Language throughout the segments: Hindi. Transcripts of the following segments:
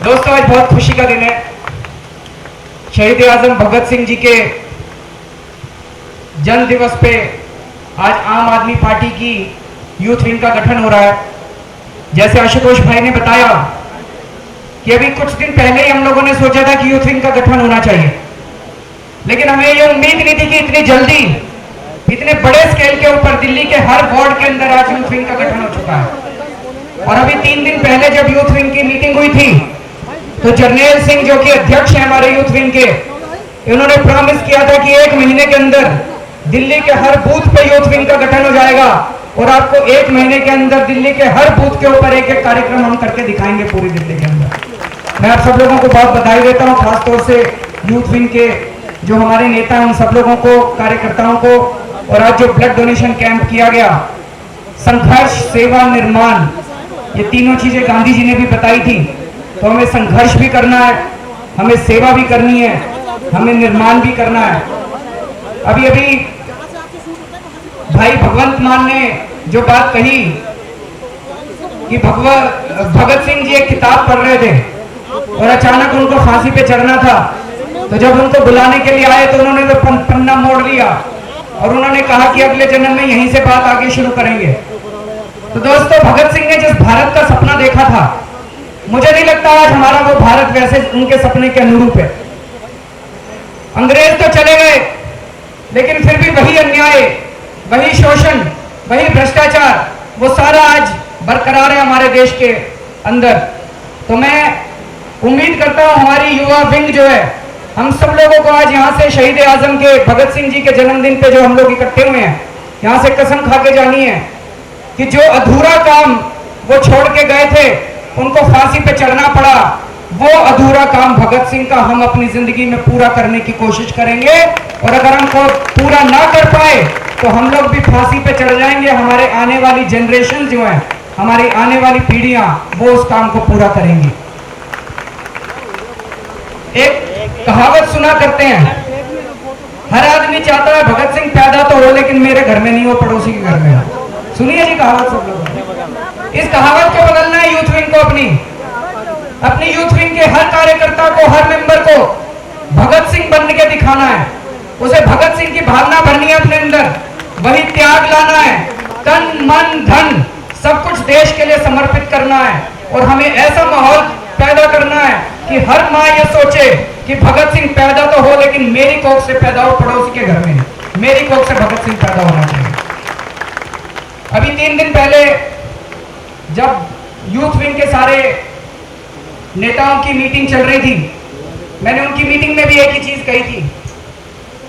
दोस्तों, आज बहुत खुशी का दिन है। शहीद आजम भगत सिंह जी के जन्म दिवस पे आज आम आदमी पार्टी की यूथ विंग का गठन हो रहा है। जैसे आशुतोष भाई ने बताया कि अभी कुछ दिन पहले ही हम लोगों ने सोचा था कि यूथ विंग का गठन होना चाहिए, लेकिन हमें ये उम्मीद नहीं थी कि इतनी जल्दी इतने बड़े स्केल के ऊपर दिल्ली के हर वार्ड के अंदर आज यूथ विंग का गठन हो चुका है। और अभी 3 दिन पहले जब यूथ विंग की मीटिंग हुई थी तो जर्नैल सिंह जो कि अध्यक्ष हैं हमारे यूथ विंग के, इन्होंने प्रॉमिस किया था कि 1 महीने के अंदर दिल्ली के हर बूथ पे यूथ विंग का गठन हो जाएगा और आपको 1 महीने के अंदर दिल्ली के हर बूथ के ऊपर एक कार्यक्रम हम करके दिखाएंगे पूरी दिल्ली के अंदर। मैं आप सब लोगों को बहुत बधाई देता हूं, खासतौर से यूथ विंग के जो हमारे नेता हैं उन सब लोगों को, कार्यकर्ताओं को। और आज जो ब्लड डोनेशन कैंप किया गया, संघर्ष, सेवा, निर्माण, ये तीनों चीजें गांधी जी ने भी बताई थी। तो हमें संघर्ष भी करना है, हमें सेवा भी करनी है, हमें निर्माण भी करना है। अभी अभी भाई भगवंत मान ने जो बात कही कि भगत सिंह जी एक किताब पढ़ रहे थे और अचानक उनको फांसी पे चढ़ना था, तो जब उनको बुलाने के लिए आए तो उन्होंने तो पन्ना मोड़ लिया और उन्होंने कहा कि अगले जन्म में यहीं से बात आगे शुरू करेंगे। तो दोस्तों, भगत सिंह ने जिस भारत का सपना देखा था, मुझे नहीं लगता आज हमारा वो भारत वैसे उनके सपने के अनुरूप है। अंग्रेज तो चले गए, लेकिन फिर भी वही अन्याय, वही शोषण, वही भ्रष्टाचार, वो सारा आज बरकरार है हमारे देश के अंदर। तो मैं उम्मीद करता हूं हमारी युवा विंग जो है, हम सब लोगों को आज यहाँ से शहीद आजम के भगत सिंह जी के जन्मदिन पे जो हम लोग इकट्ठे हुए हैं, यहाँ से कसम खा के जानी है कि जो अधूरा काम वो छोड़ के गए थे, उनको फांसी पे चढ़ना पड़ा, वो अधूरा काम भगत सिंह का हम अपनी जिंदगी में पूरा करने की कोशिश करेंगे। और अगर हमको पूरा ना कर पाए तो हम लोग भी फांसी पे चढ़ जाएंगे। हमारे आने वाली जनरेशन जो है, हमारी आने वाली पीढ़ियां, वो उस काम को पूरा करेंगी। एक कहावत सुना करते हैं, हर आदमी चाहता है भगत सिंह पैदा तो हो लेकिन मेरे घर में नहीं हो, पड़ोसी के घर में हो। सुनिए जी कहावत सब लोग। इस कहावत को बदलना है यूथ विंग को, अपनी यूथ विंग के हर कार्यकर्ता को, हर मेंबर को भगत सिंह बन के दिखाना है। उसे भगत सिंह की भावना भरनी है अपने अंदर, वही त्याग लाना है, तन मन धन सब कुछ देश के लिए समर्पित करना है। और हमें ऐसा माहौल पैदा करना है कि हर माँ ये सोचे कि भगत सिंह पैदा तो हो लेकिन मेरी कोख से पैदा हो, पड़ोसी के घर में, मेरी कोख से भगत सिंह पैदा होना चाहिए। अभी 3 दिन पहले जब यूथ विंग के सारे नेताओं की मीटिंग चल रही थी, मैंने उनकी मीटिंग में भी एक ही चीज कही थी,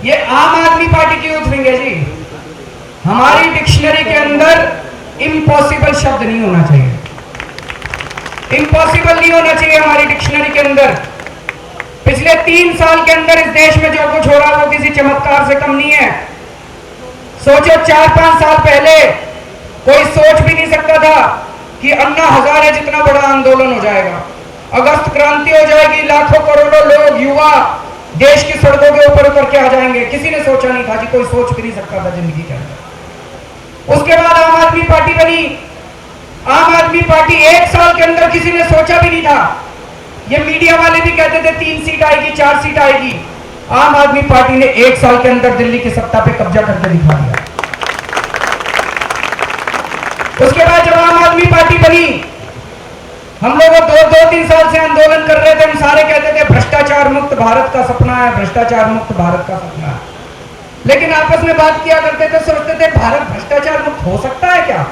ये आम आदमी पार्टी की यूथ विंग है जी। हमारी डिक्शनरी के अंदर इम्पॉसिबल शब्द नहीं होना चाहिए, इम्पॉसिबल नहीं होना चाहिए हमारी डिक्शनरी के अंदर। पिछले 3 साल के अंदर इस देश में जो कुछ हो रहा है वो किसी चमत्कार से कम नहीं है। सोचो 4-5 साल पहले कोई सोच भी नहीं सकता था कि अन्ना हजारे जितना बड़ा आंदोलन हो जाएगा, अगस्त क्रांति हो जाएगी, लाखों करोड़ों लोग, युवा देश की सड़कों के ऊपर उतर के आ जाएंगे। किसी ने सोचा नहीं था जी, कोई सोच भी नहीं सकता था जिंदगी के अंदर। उसके बाद आम आदमी पार्टी बनी। आम आदमी पार्टी 1 साल के अंदर किसी ने सोचा भी नहीं था। ये मीडिया वाले भी कहते थे 3 सीट आएगी, 4 सीट आएगी। आम आदमी पार्टी ने 1 साल के अंदर दिल्ली की सत्ता पे कब्जा करके दिखा दिया। उसके बाद जब आम आदमी पार्टी बनी, हम लोग 2-3 साल से आंदोलन कर रहे थे, हम सारे कहते थे भ्रष्टाचार मुक्त भारत का सपना है, भ्रष्टाचार मुक्त भारत का सपना है। लेकिन आपस में बात किया करते थे, सोचते थे भारत भ्रष्टाचार मुक्त हो सकता है क्या?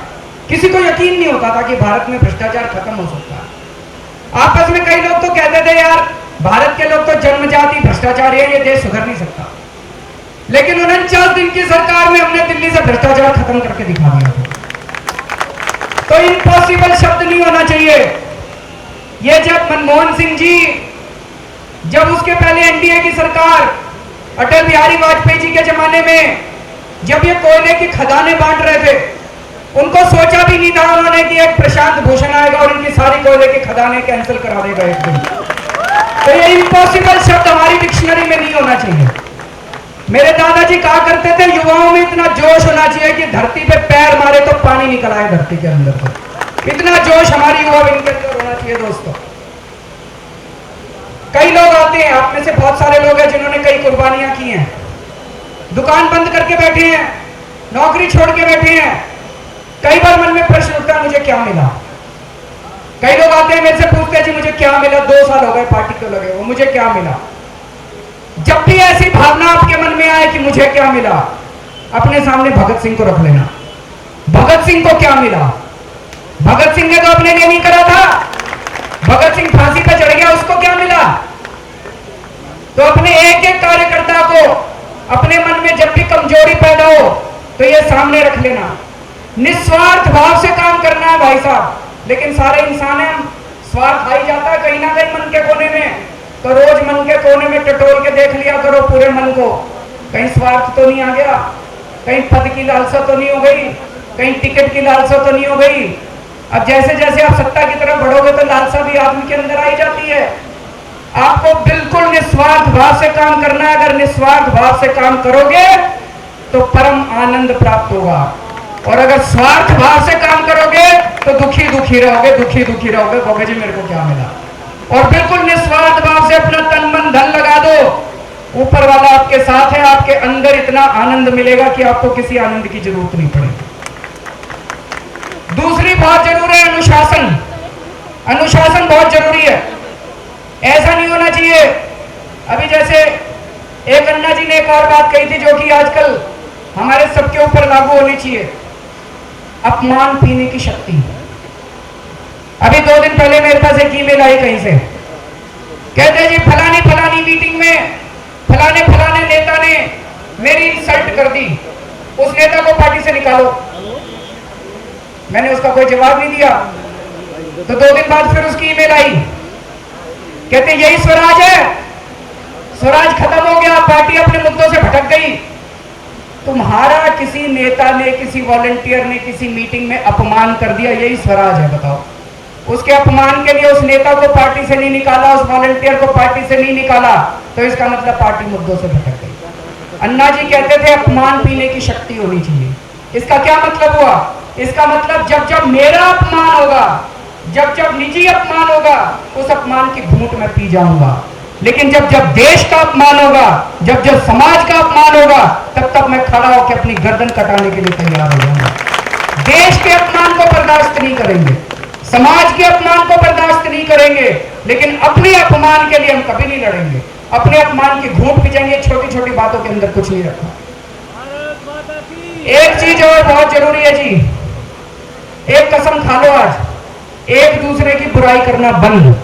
किसी को यकीन नहीं होता था कि भारत में भ्रष्टाचार खत्म हो सकता है। आपस में कई लोग तो कहते थे यार भारत के लोग तो जन्मजाति भ्रष्टाचारी है, ये देश सुधर नहीं सकता। लेकिन 49 दिन की सरकार में हमने दिल्ली से भ्रष्टाचार खत्म करके दिखा दिया था। तो इम्पॉसिबल शब्द नहीं होना चाहिए। ये जब मनमोहन सिंह जी, जब उसके पहले एनडीए की सरकार अटल बिहारी वाजपेयी जी के जमाने में जब ये कोयले की खदानें बांट रहे थे, उनको सोचा भी नहीं था उन्होंने कि एक प्रशांत भूषण आएगा और इनकी सारी कोयले की खदानें कैंसिल करा देगा एक दिन। तो ये इम्पॉसिबल शब्द हमारी डिक्शनरी में नहीं होना चाहिए। मेरे दादाजी कहा करते थे युवाओं में इतना जोश होना चाहिए कि धरती पे पैर मारे तो पानी निकल आए धरती के अंदर से। इतना जोश हमारी युवा विंग के अंदर होना चाहिए दोस्तों। कई लोग आते हैं, आप में से बहुत सारे लोग हैं जिन्होंने कई कुर्बानियां की हैं, दुकान बंद करके बैठे हैं, नौकरी छोड़ के बैठे हैं। कई बार मन में प्रश्न उठता है मुझे क्या मिला। कई लोग आते हैं मेरे से पूछते हैं जी मुझे क्या मिला, 2 साल हो गए पार्टी को लगे हुए, मुझे क्या मिला। जब भी ऐसी भावना आपके मन में आए कि मुझे क्या मिला, अपने सामने भगत सिंह को रख लेना। भगत सिंह को क्या मिला? भगत सिंह ने तो अपने लिए नहीं करा था। भगत सिंह फांसी पर चढ़ गया, उसको क्या मिला? तो अपने एक एक कार्यकर्ता को अपने मन में जब भी कमजोरी पैदा हो तो ये सामने रख लेना। निस्वार्थ भाव से काम करना है भाई साहब। लेकिन सारे इंसान हैं, स्वार्थ आ ही जाता है कहीं ना कहीं मन के कोने में। तो रोज मन के कोने में टटोल के देख लिया करो पूरे मन को, कहीं स्वार्थ तो नहीं आ गया, कहीं पद की लालसा तो नहीं हो गई, कहीं टिकट की लालसा तो नहीं हो गई। अब जैसे जैसे आप सत्ता की तरफ बढ़ोगे तो लालसा भी आदमी के अंदर आई जाती है। आपको बिल्कुल निस्वार्थ भाव से काम करना है। अगर निस्वार्थ भाव से काम करोगे तो परम आनंद प्राप्त होगा, और अगर स्वार्थ भाव से काम करोगे तो दुखी दुखी रहोगे, दुखी दुखी रहोगे। बाबा जी मेरे को क्या मिला? और बिल्कुल निस्वार्थ भाव से अपना तन मन धन लगा दो, ऊपर वाला आपके साथ है। आपके अंदर इतना आनंद मिलेगा कि आपको किसी आनंद की जरूरत नहीं पड़ेगी। दूसरी बहुत जरूरी है अनुशासन। अनुशासन बहुत जरूरी है। ऐसा नहीं होना चाहिए। अभी जैसे एक अन्ना जी ने एक और बात कही थी जो कि आजकल हमारे सबके ऊपर लागू होनी चाहिए, अपमान पीने की शक्ति। अभी 2 दिन पहले मेरे पास एक ईमेल आई कहीं से, कहते जी फलानी फलानी मीटिंग में फलाने फलाने नेता ने मेरी इंसल्ट कर दी, उस नेता को पार्टी से निकालो। मैंने उसका कोई जवाब नहीं दिया। तो 2 दिन बाद फिर उसकी ईमेल आई, कहते यही स्वराज है, स्वराज खत्म हो गया, पार्टी अपने मुद्दों से भटक गई। तुम्हारा किसी नेता ने, किसी वॉलंटियर ने किसी मीटिंग में अपमान कर दिया, यही स्वराज है? बताओ। उसके अपमान के लिए उस नेता को पार्टी से नहीं निकाला, उस वॉलंटियर को पार्टी से नहीं निकाला, तो इसका मतलब पार्टी मुद्दों से भटक गई। अन्ना जी कहते थे अपमान पीने की शक्ति होनी चाहिए। इसका क्या मतलब हुआ? इसका मतलब जब जब मेरा अपमान होगा, जब जब निजी अपमान होगा, उस अपमान की घूंट में पी जाऊंगा। लेकिन जब जब देश का अपमान होगा, जब जब समाज का अपमान होगा, तब तक मैं खड़ा होकर अपनी गर्दन कटाने के लिए तैयार हो जाऊंगा। देश के अपमान को बर्दाश्त नहीं करेंगे, समाज के अपमान को बर्दाश्त नहीं करेंगे, लेकिन अपने अपमान के लिए हम कभी नहीं लड़ेंगे। अपने अपमान की घूंट पिचेंगे। छोटी छोटी बातों के अंदर कुछ नहीं रखा। एक चीज और बहुत जरूरी है जी, एक कसम खा लो आज, एक दूसरे की बुराई करना बंद।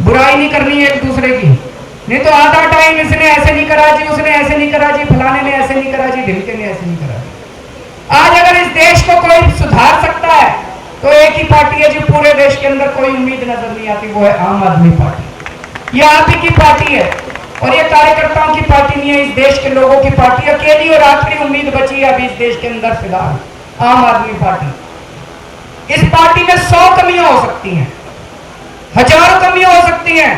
बुराई नहीं करनी है एक दूसरे की। नहीं तो आधा टाइम इसने ऐसे नहीं करा जी, उसने ऐसे नहीं करा जी, फलाने ने ऐसे नहीं करा जी, ढिलके ने ऐसे नहीं करा जी। आज अगर इस देश को कोई सुधार सकता है तो एक ही पार्टी है जो पूरे देश के अंदर कोई उम्मीद नजर नहीं आती, वो है आम आदमी पार्टी। ये आप ही की पार्टी है, और ये कार्यकर्ताओं की पार्टी नहीं है, इस देश के लोगों की पार्टी। अकेली और आखिरी उम्मीद बची है अभी इस देश के अंदर फिलहाल, आम आदमी पार्टी। इस पार्टी में 100 कमियां हो सकती हैं, हजारों कमियां हो सकती हैं,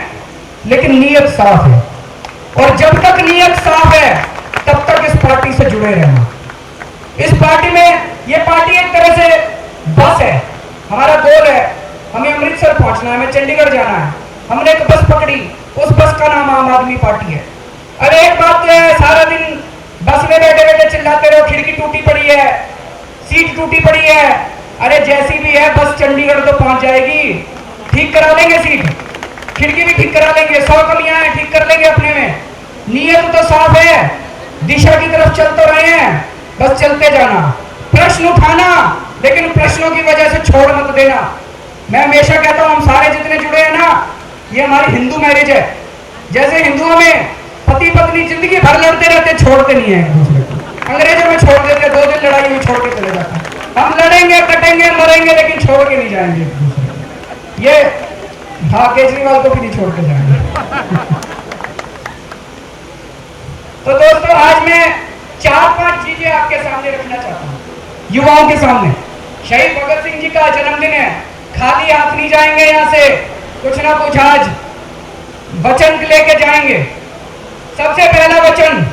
लेकिन नीयत साफ है। और जब तक नीयत साफ है तब तक इस पार्टी से जुड़े रहना। इस पार्टी में, ये पार्टी एक तरह से बस है। हमारा गोल है, हमें अमृतसर पहुंचना है, हमें चंडीगढ़ जाना है। हमने एक बस पकड़ी, उस बस का नाम आम आदमी पार्टी है। अरे एक बात तो है, सारा दिन बस में बैठे बैठे चिल्लाते रहो, खिड़की टूटी पड़ी है, सीट टूटी पड़ी है। अरे जैसी भी है बस चंडीगढ़ तो पहुंच जाएगी, ठीक करा लेंगे, सीट खिड़की भी ठीक करा लेंगे, 100 कमियां हैं ठीक कर लेंगे अपने में। नीयत तो साफ है, दिशा की तरफ चल तो रहे हैं, बस चलते जाना। प्रश्न उठाना, लेकिन प्रश्नों की वजह से छोड़ मत देना। मैं हमेशा कहता हूं हम सारे जितने जुड़े हैं ना, ये हमारी हिंदू मैरिज है। जैसे हिंदुओं में पति पत्नी जिंदगी भर लड़ते रहते, छोड़ते नहीं है एक दूसरे को। अंग्रेजों में छोड़ देते, 2 दिन लड़ाई हुई छोड़ के चले जाते हैं। हम लड़ेंगे, कटेंगे, मरेंगे, लेकिन छोड़ के नहीं जाएंगे एक दूसरे को। ये हाँ, केजरीवाल को भी नहीं छोड़ के जाएंगे। तो दोस्तों आज मैं 4-5 चीजें आपके सामने रखना चाहता हूं, युवाओं के सामने। शहीद भगत सिंह जी का जन्मदिन है, खाली हाथ नहीं जाएंगे यहां से, कुछ ना कुछ आज वचन लेके जाएंगे। सबसे पहला वचन,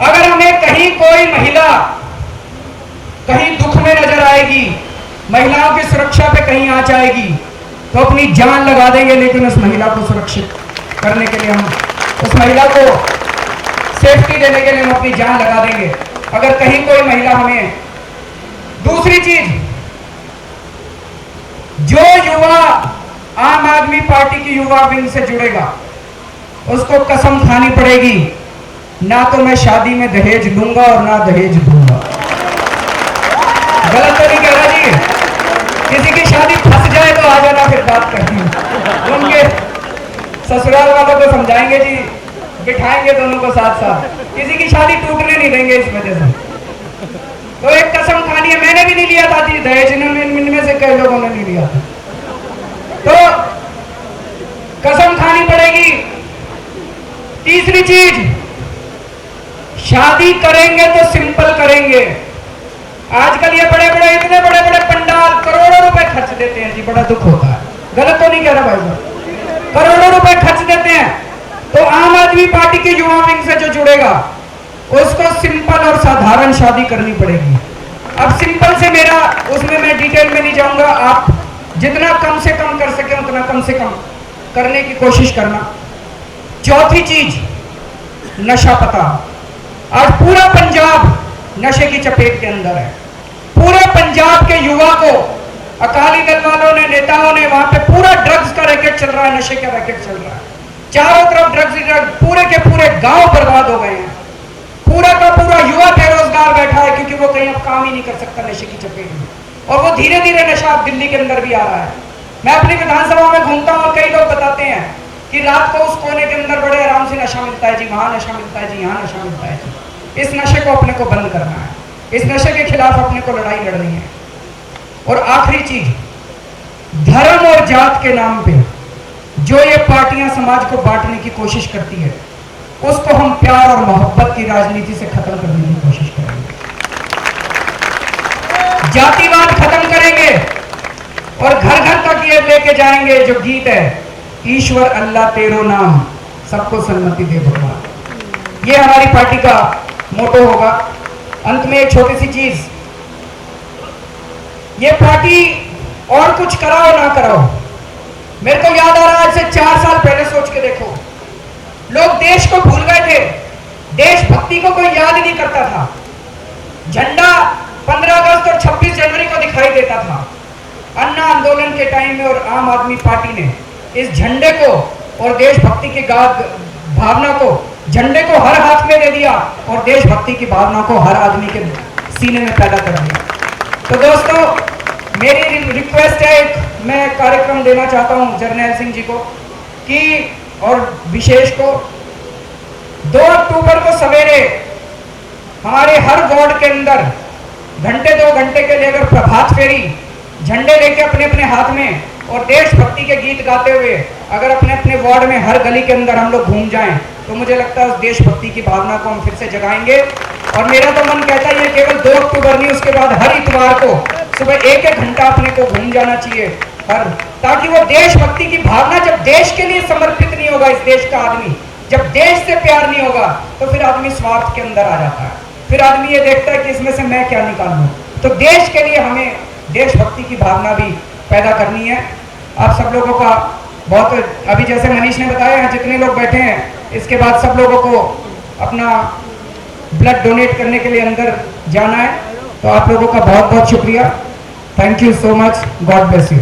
अगर हमें कहीं कोई महिला कहीं दुख में नजर आएगी, महिलाओं की सुरक्षा पे कहीं आंच आएगी, तो अपनी जान लगा देंगे, लेकिन उस महिला को सुरक्षित करने के लिए हम, उस महिला को सेफ्टी देने के लिए हम अपनी जान लगा देंगे अगर कहीं कोई महिला हमें। दूसरी चीज, जो युवा आम आदमी पार्टी की युवा विंग से जुड़ेगा उसको कसम खानी पड़ेगी, ना तो मैं शादी में दहेज लूंगा और ना दहेज दूंगा। गलत तो नहीं कह रहा जी? किसी की शादी फंस जाए तो आ जाना, फिर बात करनी, उनके ससुराल वालों को समझाएंगे जी, बिठाएंगे दोनों को साथ साथ, किसी की शादी टूटने नहीं देंगे इस वजह से। तो एक कसम खानी है, मैंने भी नहीं लिया था जी दहेज, इनमें से कई लोगों ने नहीं लिया था, तो कसम खानी पड़ेगी। तीसरी चीज, शादी करेंगे तो सिंपल करेंगे। आजकल ये बड़े बड़े, इतने बड़े बड़े पंडाल करोड़ों रुपए खर्च देते हैं जी, बड़ा दुख होता है। गलत तो नहीं कह रहा भाई साहब? करोड़ों रुपए खर्च देते हैं। तो आम आदमी पार्टी के युवा विंग से जो जुड़ेगा उसको सिंपल और साधारण शादी करनी पड़ेगी। अब सिंपल से मेरा, उसमें मैं डिटेल में नहीं जाऊंगा, आप जितना कम से कम कर सके उतना कम से कम करने की कोशिश करना। चौथी चीज, नशा पता। आज पूरा पंजाब नशे की चपेट के अंदर है। पूरे पंजाब के युवा को अकाली दल वालों ने, नेताओं ने, वहां पे पूरा ड्रग्स का रैकेट चल रहा है, नशे का रैकेट चल रहा है, चारों तरफ ड्रग्स ही ड्रग्स, पूरे के पूरे गांव बर्बाद हो गए हैं। पूरा का पूरा युवा बेरोजगार बैठा है क्योंकि वो कहीं अब काम ही नहीं कर सकता नशे की चपेट में, और वो धीरे धीरे नशा अब दिल्ली के अंदर भी आ रहा है। मैं अपनी विधानसभा में घूमता हूँ और कई लोग बताते हैं कि रात को उस कोने के अंदर बड़े आराम से नशा मिलता है जी, वहां नशा मिलता है जी, यहाँ नशा मिलता है जी। इस नशे को अपने को बंद करना है, इस नशे के खिलाफ अपने को लड़ाई लड़नी है। और आखिरी चीज, धर्म और जात के नाम पे जो ये पार्टियां समाज को बांटने की कोशिश करती है, उसको हम प्यार और मोहब्बत की राजनीति से खत्म करने की कोशिश करेंगे। जातिवाद खत्म करेंगे और घर घर तक ये लेके जाएंगे जो गीत है, ईश्वर अल्लाह तेरो नाम, सबको सन्मति दे भगवान। ये हमारी पार्टी का मोटो होगा। अंत में एक छोटी सी चीज, ये पार्टी और कुछ कराओ ना कराओ, मेरे को याद आ रहा है आज से 4 साल पहले, सोच के देखो, लोग देश को भूल गए थे, देशभक्ति को कोई याद ही नहीं करता था। झंडा 15 अगस्त और 26 जनवरी को दिखाई देता था। अन्ना आंदोलन के टाइम में और आम आदमी पार्टी ने इस झंडे को और देशभक्ति की भावना को, झंडे को हर हाथ में दे दिया और देशभक्ति की भावना को हर आदमी के सीने में पैदा कर दिया। तो दोस्तों, मेरी रिक्वेस्ट है, मैं कार्यक्रम देना चाहता हूं जर्नैल सिंह जी को कि, और विशेष को 2 अक्टूबर को सवेरे हमारे हर वार्ड के अंदर घंटे 2 घंटे के लिए अगर प्रभात फेरी झंडे लेके अपने अपने हाथ में और देशभक्ति के गीत गाते हुए अगर अपने अपने वार्ड में हर गली के अंदर हम लोग घूम जाएं, तो मुझे लगता है उस देशभक्ति की भावना को हम फिर से जगाएंगे। और मेरा तो मन कहता है ये केवल 2 अक्टूबर नहीं, उसके बाद हर इतवार को सुबह 1-1 घंटा अपने को घूम जाना चाहिए हर, ताकि वो देशभक्ति की भावना, जब देश के लिए समर्पित नहीं होगा इस देश का आदमी, जब देश से प्यार नहीं होगा, तो फिर आदमी स्वार्थ के अंदर आ जाता है। फिर आदमी ये देखता है कि इसमें से मैं क्या निकालूं। तो देश के लिए हमें देशभक्ति की भावना भी पैदा करनी है। आप सब लोगों का बहुत, अभी जैसे मनीष ने बताया, जितने लोग बैठे हैं, इसके बाद सब लोगों को अपना ब्लड डोनेट करने के लिए अंदर जाना है। तो आप लोगों का बहुत बहुत शुक्रिया। Thank you so much. God bless you.